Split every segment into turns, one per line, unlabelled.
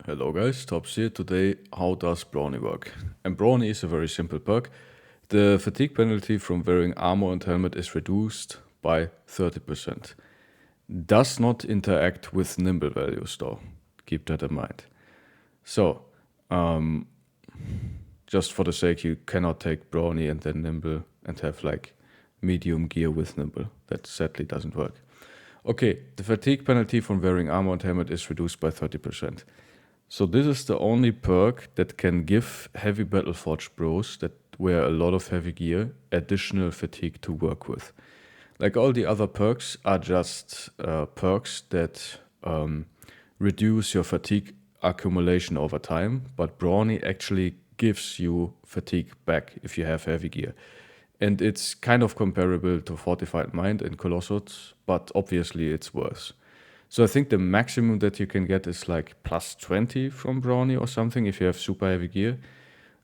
Hello guys, Tops here. Today, how does Brawny work? And Brawny is a very simple perk. The fatigue penalty from wearing armor and helmet is reduced by 30%. Does not interact with nimble values though. Keep that in mind. So, just for the sake, you cannot take Brawny and then nimble and have like medium gear with nimble. That sadly doesn't work. Okay, the fatigue penalty from wearing armor and helmet is reduced by 30%. So this is the only perk that can give heavy Battleforged bros that wear a lot of heavy gear additional fatigue to work with. Like all the other perks are just perks that reduce your fatigue accumulation over time, but Brawny actually gives you fatigue back if you have heavy gear. And it's kind of comparable to Fortified Mind and Colossus, but obviously it's worse. So I think the maximum that you can get is like plus 20 from Brawny or something if you have super heavy gear.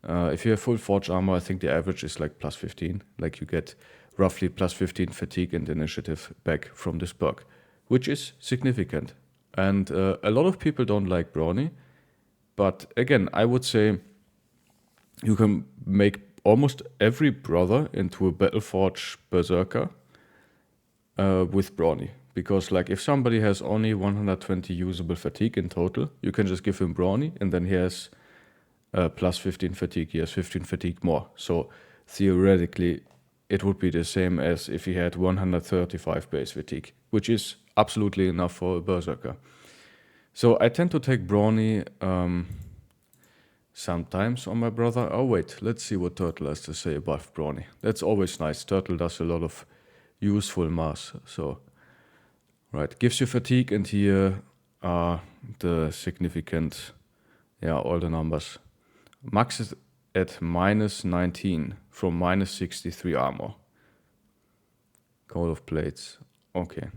If you have full forge armor, I think the average is like plus 15. Like you get roughly plus 15 fatigue and initiative back from this perk, which is significant. And a lot of people don't like Brawny. But again, I would say you can make almost every brother into a Battleforge Berserker with Brawny. Because like if somebody has only 120 usable fatigue in total, you can just give him Brawny and then he has plus 15 fatigue. He has 15 fatigue more. So theoretically, it would be the same as if he had 135 base fatigue, which is absolutely enough for a Berserker. So I tend to take Brawny sometimes on my brother. Oh wait, let's see what Turtle has to say about Brawny. That's always nice. Turtle does a lot of useful mass. So, right, gives you fatigue, and here are the significant, all the numbers. Max is at minus 19 from minus 63 armor. Coat of Plates, okay.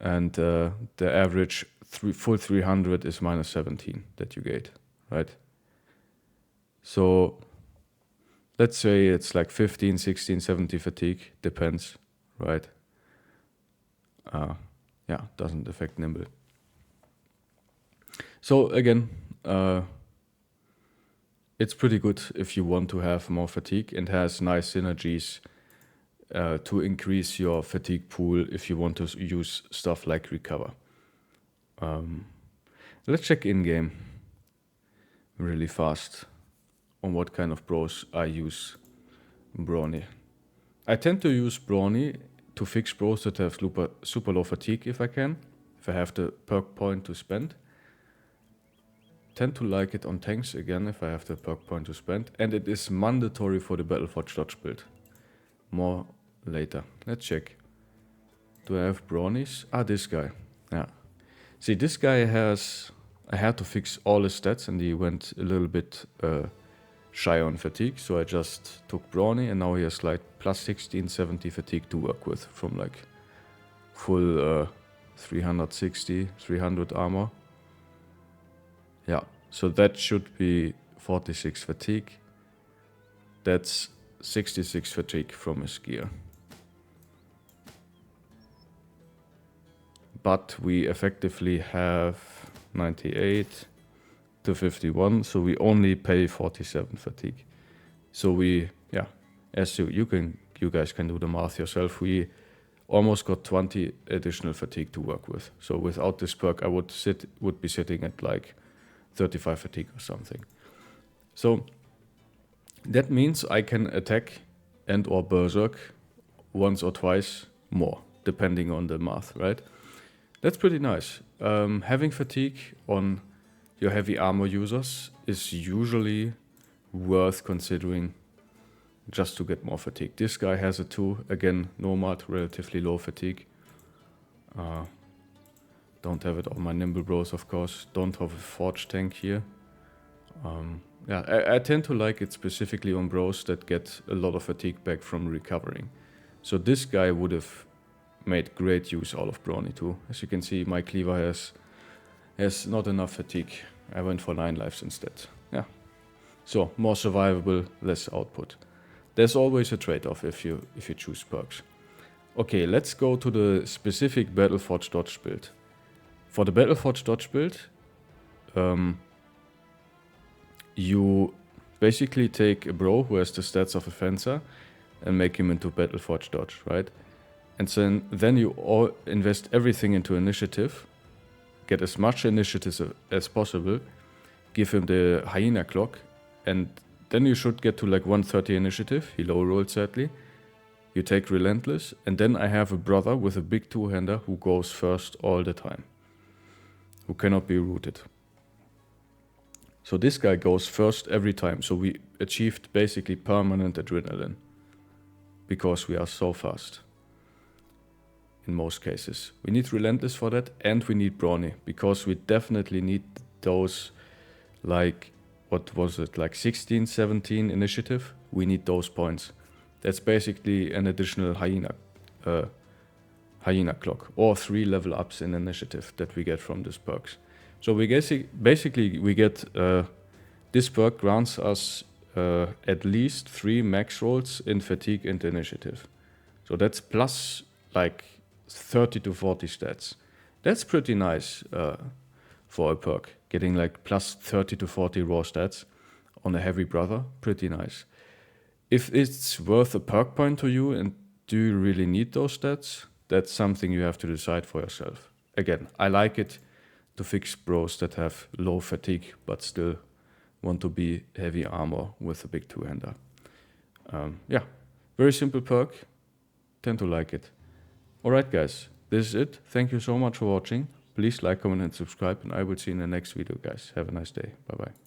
And the average full 300 is minus 17 that you get, right? So let's say it's like 15, 16, 70 fatigue, depends, right? Doesn't affect nimble. So again, it's pretty good if you want to have more fatigue, and has nice synergies to increase your fatigue pool if you want to use stuff like recover. Let's check in-game really fast on what kind of bros I use Brawny. I tend to use Brawny to fix bros that have super low fatigue if I can, if I have the perk point to spend. Tend to like it on tanks again if I have the perk point to spend, and it is mandatory for the Battleforge dodge build. More later. Let's check. Do I have Brawnies? This guy. Yeah. See, this guy has... I had to fix all his stats and he went a little bit shy on fatigue, so I just took Brawny and now he has like plus 16, 70 fatigue to work with from like full 360, 300 armor. Yeah, so that should be 46 fatigue. That's 66 fatigue from his gear. But we effectively have 98 to 51, so we only pay 47 fatigue. So we, as you guys can do the math yourself, we almost got 20 additional fatigue to work with. So without this perk, I would be sitting at like 35 fatigue or something. So that means I can attack and or berserk once or twice more, depending on the math, right? That's pretty nice. Having fatigue on your heavy armor users is usually worth considering just to get more fatigue. This guy has it too. Again, Nomad, relatively low fatigue. Don't have it on my nimble bros, of course. Don't have a forge tank here. I tend to like it specifically on bros that get a lot of fatigue back from recovering. So this guy would have made great use out of Brawny too. As you can see, my cleaver has not enough fatigue. I went for 9 lives instead. Yeah. So more survivable, less output. There's always a trade-off if you choose perks. Okay, let's go to the specific Battleforge dodge build. For the Battleforge dodge build, you basically take a bro who has the stats of a fencer and make him into Battleforge dodge, right? And then you all invest everything into initiative, get as much initiative as possible, give him the hyena clock, and then you should get to like 130 initiative. He low rolled sadly. You take relentless, and then I have a brother with a big two-hander who goes first all the time, who cannot be rooted. So this guy goes first every time. So we achieved basically permanent adrenaline because we are so fast. In most cases, we need relentless for that, and we need brawny because we definitely need those, like, what was it, like 16, 17 initiative. We need those points. That's basically an additional hyena clock or 3 level ups in initiative that we get from these perks. So we basically we get this perk grants us at least 3 max rolls in fatigue and initiative. So that's plus like 30 to 40 stats. That's pretty nice for a perk. Getting like plus 30 to 40 raw stats on a heavy brother, pretty nice. If it's worth a perk point to you and do you really need those stats, that's something you have to decide for yourself. Again, I like it to fix bros that have low fatigue but still want to be heavy armor with a big two-hander. Yeah, very simple perk. Tend to like it. Alright guys, this is it. Thank you so much for watching. Please like, comment and subscribe, and I will see you in the next video guys. Have a nice day. Bye bye.